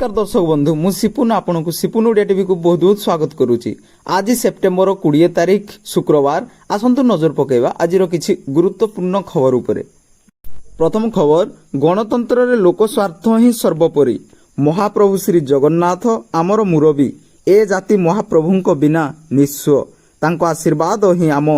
नमस्कार दर्शक बंधु मु सिपुन आपन को सिपुन ओडिया टीवी को बहुत बहुत स्वागत करुच्ची। आज सेप्टेम्बर 20 तारिख शुक्रवार आसंतु नजर पकेबा आज किछि गुरुत्वपूर्ण खबर उपरे। प्रथम खबर, गणतंत्र रे लोक स्वार्थ ही सर्वोपरि। महाप्रभु श्री जगन्नाथ आमर मुरबी, ए जाति महाप्रभुंक बिना निस्व। तांको आशीर्वाद ही आम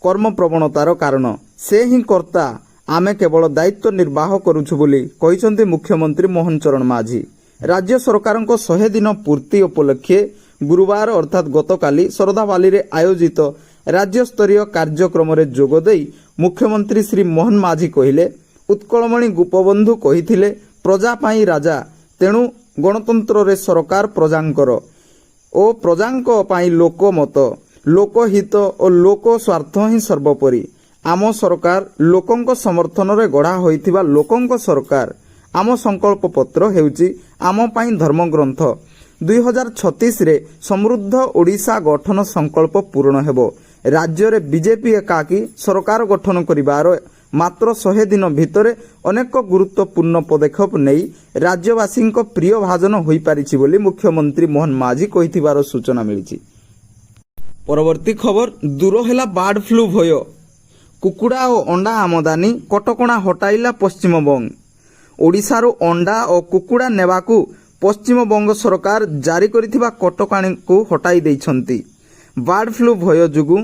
कर्म प्रवणतार कारण, से ही कर्ता, आमे केवल दायित्व निर्वाह करुछु बोली कहिसंती मुख्यमंत्री मोहन चरण माझी। राज्य सरकार 100 दिन पूर्ति उपलक्षे गुरुवार अर्थात गतकाली सरदाबाली रे आयोजित राज्य स्तरीय कार्यक्रम रे जोग देई मुख्यमंत्री श्री मोहन माझी कहिले, उत्कलमणि गोपबंधु कहिथिले प्रजा पाई राजा, तेणु गणतंत्र रे सरकार प्रजांकर ओ प्रजांक पाई लोकमत, लोकहित और लोक स्वार्थ ही सर्वोपरि। आम सरकार लोकंक समर्थन रे गढ़ा होइथिबा लोकंक सरकार। आम संकल्प पत्र हेउची आम पाई धर्मग्रंथ। 2036 रे समृद्ध ओडिशा गठन संकल्प पूर्ण हेबो। राज्य रे बीजेपी एकाकी सरकार गठन करिबार मात्र 100 दिन भितरे अनेक गुरुत्वपूर्ण पदक्षेप नेई राज्यवासी प्रिय भाजन होई पारिछि बोली मुख्यमंत्री मोहन माझी कहिथिबार सूचना मिलिछि। परवर्ती खबर, दूर हेला बर्ड फ्लू भय। कुकुड़ा और अंडा आमदानी कटकणा हटाइला पश्चिमबंग। ओडिशारू अंडा और कुकुड़ा नेबाकू पश्चिमबंग सरकार जारी करिथिबा कटकणी को हटाई दैछंती। बर्ड फ्लू भय जुगु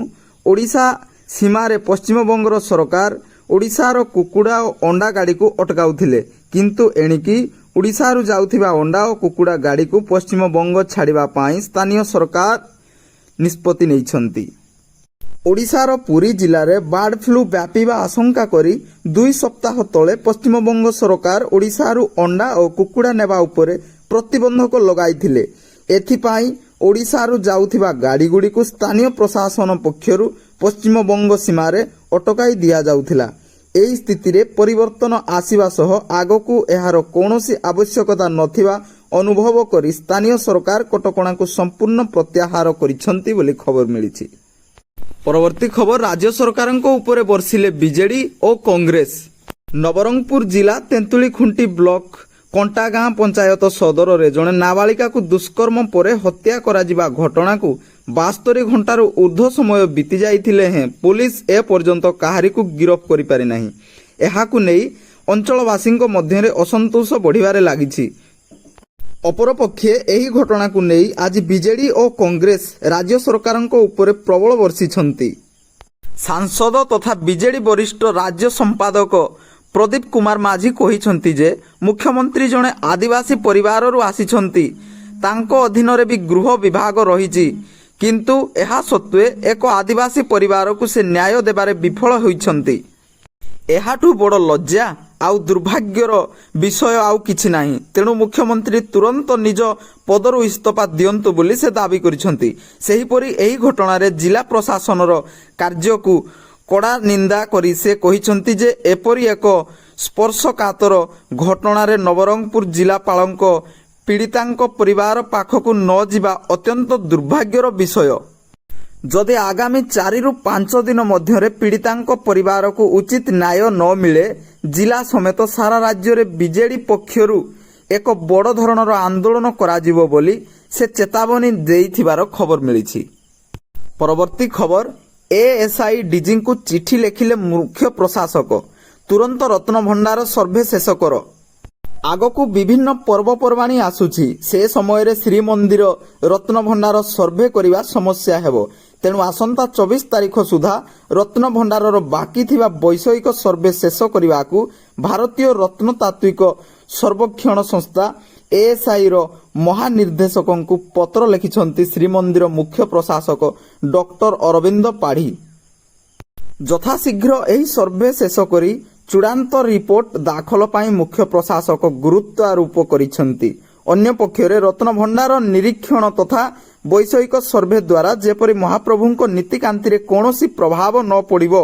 ओडिशा सीमारे पश्चिमबंगर सरकार ओडिशार कुकुड़ा और अंडा गाड़ी को अटकाउथिले, किंतु एणिकी ओडिशारू जाउथिबा अंडा और कुकुड़ा गाड़ी को पश्चिमबंग छाड़िबा पाई स्थानीय सरकार निष्पत्ति नेइछंती। ओडिशार पुरी जिले में बर्ड फ्लू व्यापीबा आशंका करी 2 सप्ताह तले पश्चिमबंग सरकार ओडिशारू अंडा और कुकुड़ा नेबा उपरे प्रतिबंधक लगाइथिले। एथिपाई ओडिशारू जाउथिबा गाड़ी गुडी को स्थानीय प्रशासन पक्षरु पश्चिमबंग सीमारे अटकाई दिया जाउथिला। एही स्थिति रे परिवर्तन आसीबा सह आगकू एहार कोनोसी आवश्यकता नथिबा अनुभव करी स्थानीय सरकार कटकणा को संपूर्ण प्रत्याहार करिसंती बोली खबर मिलिछि। परवर्ती खबर, राज्य सरकार ऊपर बर्षिले बीजेडी और कांग्रेस। नवरंगपुर जिला तेंतुली खुंटी ब्लॉक कंटागां पंचायत सदर रे जने नाबालिका को दुष्कर्म परे हत्या करा जिबा घटना को 72 घंटार ऊर्ध्व समय बीती जाइथिले हैं पुलिस ए पर्यंत काहारी को गिरफ्त करि पारि नाही। एहाकु नै अंचलवासी मध्य रे असंतोष बढ़िबारे लागिछि। अपरपक्षे एही घटना को नहीं आज बीजेडी और कांग्रेस राज्य सरकार ऊपर प्रबल वर्षिछंती। सांसद तथा बीजेडी वरिष्ठ राज्य संपादक प्रदीप कुमार माझी कहिछंती जे मुख्यमंत्री जने आदिवासी परिवार रु आसिछंती, तांको अधीन रे भी गृह विभाग रहिछि, किंतु एहा सत्वे एक आदिवासी परिवार को से न्याय देबारे विफल होइछंती। एहाठू बड़ लज्जा आउ दुर्भाग्यर विषय आउ किछि नाही। तेणु मुख्यमंत्री तुरंत निज पदरु इस्तीफा दियंतु बोली से दाबी करिसंती। सेहीपरि एही घटना रे जिला प्रशासनर कार्य को कड़ा निंदा करी से कहिसंती जे एपरि एक स्पर्शकातर घटना रे नवरंगपुर जिलापालक पीड़ितांक परिवार पाखकु न जिबा अत्यंत दुर्भाग्यर विषय। जदि आगामी 4 रु 5 दिन मध्य पीड़ितांक परिवार को उचित न्याय न मिले जिला समेत सारा राज्य रे बीजेडी पक्षरु एक बड़ धरणर आंदोलन कराजिबो बोली से चेतावनी देइथिबार खबर मिलिछि। परवर्ती खबर, एएसआई डीजी को चिठी लेखिले मुख्य प्रशासक, तुरंत रत्न भंडार सर्वे शेष कर। आगकू विभिन्न पर्वपर्वाणी आसुछि, से समय रे श्रीमंदिर रत्न भंडार सर्वे करिबा समस्या हेबो। तेणु आसंता 24 तारिख सुधा रत्न भंडारर बाकी थिबा वैषयिक सर्वे शेष करिबाकू भारतीय रत्नतात्विक सर्वेक्षण संस्था एएसआई रो महानिर्देशकंकु पत्र लिखिछंती श्रीमंदिर मुख्य प्रशासक डॉक्टर अरविंद पाढ़ी। यथाशीघ्र एही सर्वे शेष करी चूड़ांत रिपोर्ट दाखल पाई मुख्य प्रशासक गुरुत्व आरोप करिछंती। अन्य पक्षरे रत्न भंडार निरीक्षण तथा वैषयिक सर्वे द्वारा जेपरि महाप्रभुंको नीतिकांति रे कोनोसी प्रभाव न पड़िबो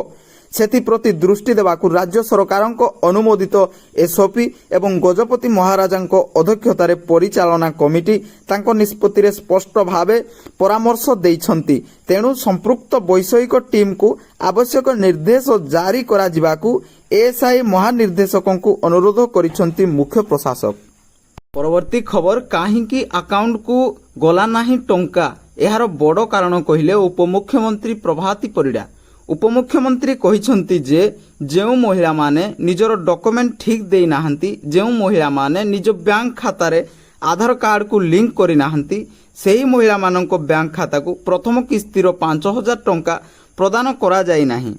सेथिप्रति दृष्टि देबाकू राज्य सरकारंको अनुमोदित एसओपी एवं गजपति महाराजांको अध्यक्षतारे परिचालना कमिटी तांको निष्पत्ति रे स्पष्ट भावे परामर्श दैछंती। तेणु संपृक्त वैषयिक टीम को आवश्यक निर्देश जारी करा जिबाकू एएसआई महानिर्देशकंकु अनुरोध करिछंती मुख्य प्रशासक। ପରବର୍ତ୍ତୀ ଖବର କାହିଁକି ଆକାଉଣ୍ଟକୁ ଗଲା ନାହିଁ ଟଙ୍କା ଏହାର ବଡ଼ କାରଣ କହିଲେ ଉପମୁଖ୍ୟମନ୍ତ୍ରୀ ପ୍ରଭାତୀ ପରିଡ଼ା। ଉପମୁଖ୍ୟମନ୍ତ୍ରୀ କହିଛନ୍ତି ଯେ ଯେଉଁ ମହିଳାମାନେ ନିଜର ଡକୁମେଣ୍ଟ ଠିକ୍ ଦେଇନାହାନ୍ତି, ଯେଉଁ ମହିଳାମାନେ ନିଜ ବ୍ୟାଙ୍କ ଖାତାରେ ଆଧାର କାର୍ଡକୁ ଲିଙ୍କ କରିନାହାନ୍ତି, ସେହି ମହିଳାମାନଙ୍କ ବ୍ୟାଙ୍କ ଖାତାକୁ ପ୍ରଥମ କିସ୍ତିର 5,000 ଟଙ୍କା ପ୍ରଦାନ କରାଯାଇନାହିଁ।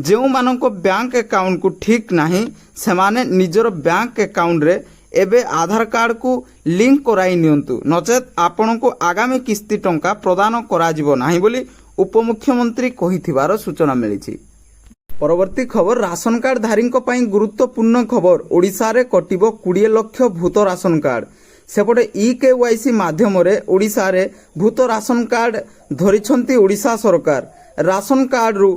ଯେଉଁମାନଙ୍କ ବ୍ୟାଙ୍କ ଆକାଉଣ୍ଟକୁ ଠିକ୍ ନାହିଁ ସେମାନେ ନିଜର ବ୍ୟାଙ୍କ ଆକାଉଣ୍ଟରେ ଏବେ ଆଧାର କାର୍ଡକୁ ଲିଙ୍କ କରାଇ ନିଅନ୍ତୁ, ନଚେତ୍ ଆପଣଙ୍କୁ ଆଗାମୀ କିସ୍ତି ଟଙ୍କା ପ୍ରଦାନ କରାଯିବ ନାହିଁ ବୋଲି ଉପମୁଖ୍ୟମନ୍ତ୍ରୀ କହିଥିବାର ସୂଚନା ମିଳିଛି। ପରବର୍ତ୍ତୀ ଖବର ରାସନ କାର୍ଡ ଧାରୀଙ୍କ ପାଇଁ ଗୁରୁତ୍ୱପୂର୍ଣ୍ଣ ଖବର। ଓଡ଼ିଶାରେ କଟିବ 20 ଲକ୍ଷ ଭୂତ ରାସନ କାର୍ଡ। ସେପଟେ ଇକେୱାଇସି ମାଧ୍ୟମରେ ଓଡ଼ିଶାରେ ଭୂତ ରାସନ କାର୍ଡ ଧରିଛନ୍ତି ଓଡ଼ିଶା ସରକାର। ରାସନ କାର୍ଡରୁ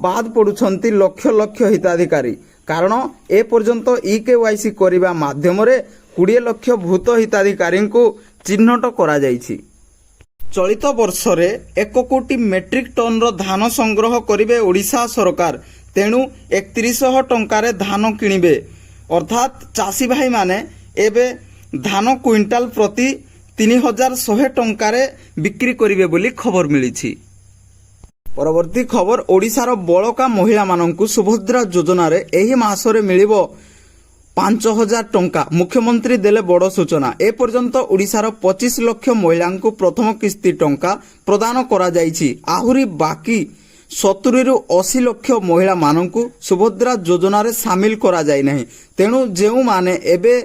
ବାଦ୍ ପଡ଼ୁଛନ୍ତି ଲକ୍ଷ ଲକ୍ଷ ହିତାଧିକାରୀ। କାରଣ ଏପର୍ଯ୍ୟନ୍ତ ଇକେୱାଇସି କରିବା ମାଧ୍ୟମରେ 20 ଲକ୍ଷ ଭୂତ ହିତାଧିକାରୀଙ୍କୁ ଚିହ୍ନଟ କରାଯାଇଛି। ଚଳିତ ବର୍ଷରେ 1 କୋଟି ମେଟ୍ରିକ ଟନ୍ର ଧାନ ସଂଗ୍ରହ କରିବେ ଓଡ଼ିଶା ସରକାର। ତେଣୁ 3100 ଟଙ୍କାରେ ଧାନ କିଣିବେ, ଅର୍ଥାତ୍ ଚାଷୀ ଭାଇମାନେ ଏବେ ଧାନ କ୍ୱିଣ୍ଟାଲ ପ୍ରତି 3100 ଟଙ୍କାରେ ବିକ୍ରି କରିବେ ବୋଲି ଖବର ମିଳିଛି। ପରବର୍ତ୍ତୀ ଖବର ଓଡ଼ିଶାର ବଳକା ମହିଳାମାନଙ୍କୁ ସୁଭଦ୍ରା ଯୋଜନାରେ ଏହି ମାସରେ ମିଳିବ 5,000 ଟଙ୍କା। ମୁଖ୍ୟମନ୍ତ୍ରୀ ଦେଲେ ବଡ଼ ସୂଚନା। ଏପର୍ଯ୍ୟନ୍ତ ଓଡ଼ିଶାର 25 ଲକ୍ଷ ମହିଳାଙ୍କୁ ପ୍ରଥମ କିସ୍ତି ଟଙ୍କା ପ୍ରଦାନ କରାଯାଇଛି। ଆହୁରି ବାକି 70ରୁ 80 ଲକ୍ଷ ମହିଳାମାନଙ୍କୁ ସୁଭଦ୍ରା ଯୋଜନାରେ ସାମିଲ କରାଯାଇନାହିଁ। ତେଣୁ ଯେଉଁମାନେ ଏବେ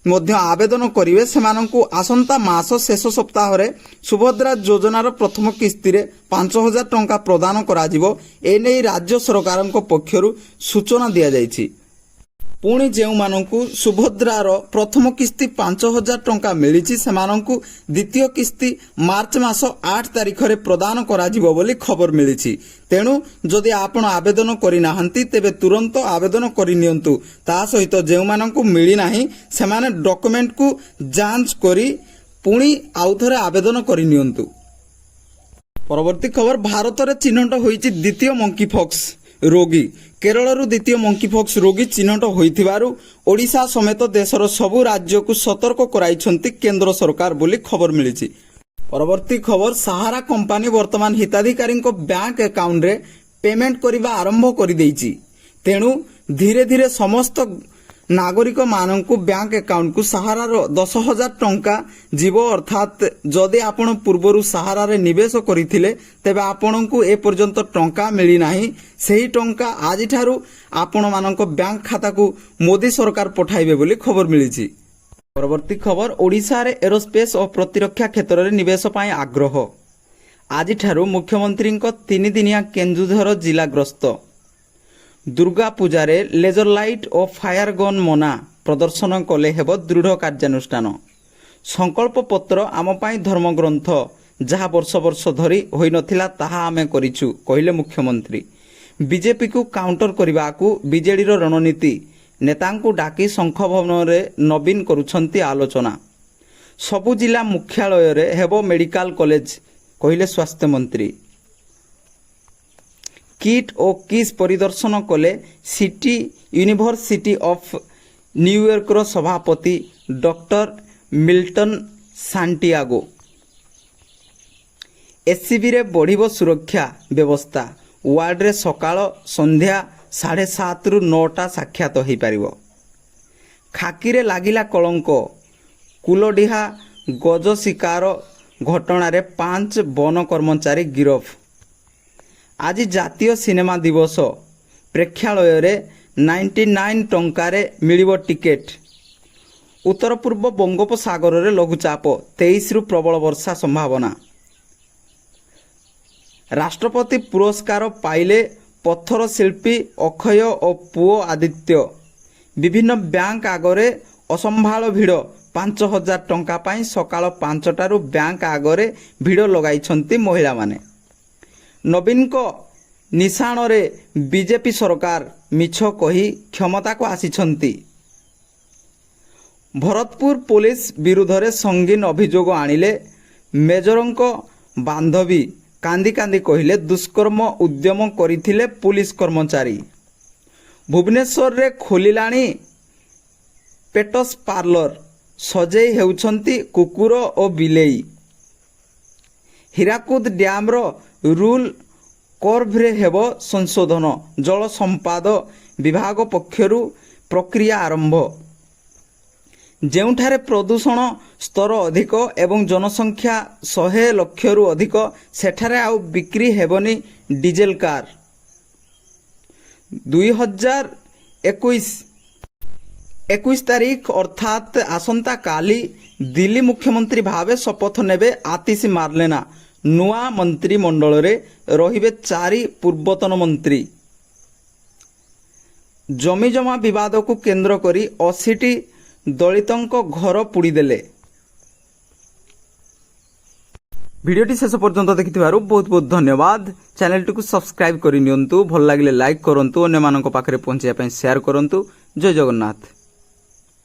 ମଧ୍ୟ ଆବେଦନ କରିବେ ସେମାନଙ୍କୁ ଆସନ୍ତା ମାସ ଶେଷ ସପ୍ତାହରେ ସୁଭଦ୍ରା ଯୋଜନାର ପ୍ରଥମ କିସ୍ତିରେ 5,000 ଟଙ୍କା ପ୍ରଦାନ କରାଯିବ। ଏନେଇ ରାଜ୍ୟ ସରକାରଙ୍କ ପକ୍ଷରୁ ସୂଚନା ଦିଆଯାଇଛି। ପୁଣି ଯେଉଁମାନଙ୍କୁ ସୁଭଦ୍ରାର ପ୍ରଥମ କିସ୍ତି 5,000 ଟଙ୍କା ମିଳିଛି ସେମାନଙ୍କୁ ଦ୍ୱିତୀୟ କିସ୍ତି ମାର୍ଚ୍ଚ ମାସ 8 ତାରିଖରେ ପ୍ରଦାନ କରାଯିବ ବୋଲି ଖବର ମିଳିଛି। ତେଣୁ ଯଦି ଆପଣ ଆବେଦନ କରିନାହାନ୍ତି ତେବେ ତୁରନ୍ତ ଆବେଦନ କରିନିଅନ୍ତୁ। ତା ସହିତ ଯେଉଁମାନଙ୍କୁ ମିଳିନାହିଁ ସେମାନେ ଡକୁମେଣ୍ଟକୁ ଯାଞ୍ଚ କରି ପୁଣି ଆଉଥରେ ଆବେଦନ କରିନିଅନ୍ତୁ। ପରବର୍ତ୍ତୀ ଖବର ଭାରତରେ ଚିହ୍ନଟ ହୋଇଛି ଦ୍ୱିତୀୟ ମଙ୍କିପକ୍ସ ରୋଗୀ। କେରଳରୁ ଦ୍ୱିତୀୟ ମଙ୍କିପକ୍ସ ରୋଗୀ ଚିହ୍ନଟ ହୋଇଥିବାରୁ ଓଡ଼ିଶା ସମେତ ଦେଶର ସବୁ ରାଜ୍ୟକୁ ସତର୍କ କରାଇଛନ୍ତି କେନ୍ଦ୍ର ସରକାର ବୋଲି ଖବର ମିଳିଛି। ପରବର୍ତ୍ତୀ ଖବର ସାହାରା କମ୍ପାନୀ ବର୍ତ୍ତମାନ ହିତାଧିକାରୀଙ୍କ ବ୍ୟାଙ୍କ ଆକାଉଣ୍ଟରେ ପେମେଣ୍ଟ କରିବା ଆରମ୍ଭ କରିଦେଇଛି। ତେଣୁ ଧୀରେ ଧୀରେ ସମସ୍ତ ନାଗରିକମାନଙ୍କୁ ବ୍ୟାଙ୍କ ଆକାଉଣ୍ଟକୁ ସାହାରାର 10,000 ଟଙ୍କା ଯିବ। ଅର୍ଥାତ୍ ଯଦି ଆପଣ ପୂର୍ବରୁ ସାହାରାରେ ନିବେଶ କରିଥିଲେ ତେବେ ଆପଣଙ୍କୁ ଏପର୍ଯ୍ୟନ୍ତ ଟଙ୍କା ମିଳିନାହିଁ, ସେହି ଟଙ୍କା ଆଜିଠାରୁ ଆପଣମାନଙ୍କ ବ୍ୟାଙ୍କ ଖାତାକୁ ମୋଦି ସରକାର ପଠାଇବେ ବୋଲି ଖବର ମିଳିଛି। ପରବର୍ତ୍ତୀ ଖବର ଓଡ଼ିଶାରେ ଏରୋସ୍ପେସ୍ ଓ ପ୍ରତିରକ୍ଷା କ୍ଷେତ୍ରରେ ନିବେଶ ପାଇଁ ଆଗ୍ରହ। ଆଜିଠାରୁ ମୁଖ୍ୟମନ୍ତ୍ରୀଙ୍କ 3 ଦିନିଆ କେନ୍ଦୁଝର ଜିଲ୍ଲା ଗସ୍ତ। ଦୁର୍ଗା ପୂଜାରେ ଲେଜର ଲାଇଟ୍ ଓ ଫାୟାର ଗନ୍ ମନା, ପ୍ରଦର୍ଶନ କଲେ ହେବ ଦୃଢ଼ କାର୍ଯ୍ୟାନୁଷ୍ଠାନ। ସଂକଳ୍ପ ପତ୍ର ଆମ ପାଇଁ ଧର୍ମଗ୍ରନ୍ଥ, ଯାହା ବର୍ଷ ବର୍ଷ ଧରି ହୋଇନଥିଲା ତାହା ଆମେ କରିଛୁ କହିଲେ ମୁଖ୍ୟମନ୍ତ୍ରୀ। ବିଜେପିକୁ କାଉଣ୍ଟର କରିବାକୁ ବିଜେଡିର ରଣନୀତି, ନେତାଙ୍କୁ ଡାକି ଶଙ୍ଖ ଭବନରେ ନବୀନ କରୁଛନ୍ତି ଆଲୋଚନା। ସବୁ ଜିଲ୍ଲା ମୁଖ୍ୟାଳୟରେ ହେବ ମେଡିକାଲ କଲେଜ କହିଲେ ସ୍ୱାସ୍ଥ୍ୟମନ୍ତ୍ରୀ। କିଟ୍ ଓ କିସ୍ ପରିଦର୍ଶନ କଲେ ସିଟି ୟୁନିଭର୍ସିଟି ଅଫ୍ ନ୍ୟୁୟର୍କର ସଭାପତି ଡକ୍ଟର ମିଲ୍ଟନ ସାଣ୍ଟିଆଗୋ। ଏସ୍ସିବିରେ ବଢ଼ିବ ସୁରକ୍ଷା ବ୍ୟବସ୍ଥା। ୱାର୍ଡରେ ସକାଳ ସନ୍ଧ୍ୟା 7:30ରୁ 9ଟା ସାକ୍ଷାତ ହୋଇପାରିବ। ଖାକିରେ ଲାଗିଲା କଳଙ୍କ। କୁଲଡିହା ଗଜ ଶିକାର ଘଟଣାରେ 5 ବନ କର୍ମଚାରୀ ଗିରଫ। ଆଜି ଜାତୀୟ ସିନେମା ଦିବସ। ପ୍ରେକ୍ଷାଳୟରେ 99 ଟଙ୍କାରେ ମିଳିବ ଟିକେଟ। ଉତ୍ତର ପୂର୍ବ ବଙ୍ଗୋପସାଗରରେ ଲଘୁଚାପ, 23ରୁ ପ୍ରବଳ ବର୍ଷା ସମ୍ଭାବନା। ରାଷ୍ଟ୍ରପତି ପୁରସ୍କାର ପାଇଲେ ପଥର ଶିଳ୍ପୀ ଅକ୍ଷୟ ଓ ପୁଅ ଆଦିତ୍ୟ। ବିଭିନ୍ନ ବ୍ୟାଙ୍କ ଆଗରେ ଅସମ୍ଭାଳ ଭିଡ଼। 5,000 ଟଙ୍କା ପାଇଁ ସକାଳ 5ଟାରୁ ବ୍ୟାଙ୍କ ଆଗରେ ଭିଡ଼ ଲଗାଇଛନ୍ତି ମହିଳାମାନେ। ନବୀନଙ୍କ ନିଶାଣରେ ବିଜେପି ସରକାର ମିଛ କହି କ୍ଷମତାକୁ ଆସିଛନ୍ତି। ଭରତପୁର ପୋଲିସ ବିରୁଦ୍ଧରେ ସଙ୍ଗୀନ ଅଭିଯୋଗ ଆଣିଲେ ମେଜରଙ୍କ ବାନ୍ଧବୀ। କାନ୍ଦି କାନ୍ଦି କହିଲେ ଦୁଷ୍କର୍ମ ଉଦ୍ୟମ କରିଥିଲେ ପୁଲିସ କର୍ମଚାରୀ। ଭୁବନେଶ୍ୱରରେ ଖୋଲିଲାଣି ପେଟସ୍ ପାର୍ଲର। ସଜେଇ ହେଉଛନ୍ତି କୁକୁର ଓ ବିଲେଇ। ହୀରାକୁଦ ଡ୍ୟାମ୍ର ରୁଲ୍ କର୍ଭରେ ହେବ ସଂଶୋଧନ, ଜଳ ସମ୍ପଦ ବିଭାଗ ପକ୍ଷରୁ ପ୍ରକ୍ରିୟା ଆରମ୍ଭ। ଯେଉଁଠାରେ ପ୍ରଦୂଷଣ ସ୍ତର ଅଧିକ ଏବଂ ଜନସଂଖ୍ୟା 100 ଲକ୍ଷରୁ ଅଧିକ ସେଠାରେ ଆଉ ବିକ୍ରି ହେବନି ଡିଜେଲ କାର୍। 2021 ତାରିଖ ଅର୍ଥାତ୍ ଆସନ୍ତାକାଲି ଦିଲ୍ଲୀ ମୁଖ୍ୟମନ୍ତ୍ରୀ ଭାବେ ଶପଥ ନେବେ ଆତିଶି ମାର୍ଲେନା। ନୂଆ ମନ୍ତ୍ରିମଣ୍ଡଳରେ ରହିବେ 4 ପୂର୍ବତନ ମନ୍ତ୍ରୀ। ଜମିଜମା ବିବାଦକୁ କେନ୍ଦ୍ର କରି 80ଟି ଦଳିତଙ୍କ ଘର ପୋଡ଼ିଦେଲେ। ভিডিওটি শেষ পর্যন্ত দেখিଥିବାରୁ ବହୁତ ବହୁତ ଧନ୍ୟବାଦ। ଚ୍ୟାନେଲଟିକୁ ସବସ୍କ୍ରାଇବ୍ କରିନିଅନ୍ତୁ। ଭଲ ଲାଗିଲେ ଲାଇକ୍ କରନ୍ତୁ, ଅନ୍ୟମାନଙ୍କ ପାଖରେ ପହଞ୍ଚାଇବା ପାଇଁ ସେୟାର କରନ୍ତୁ। ଜୟ ଜଗନ୍ନାଥ।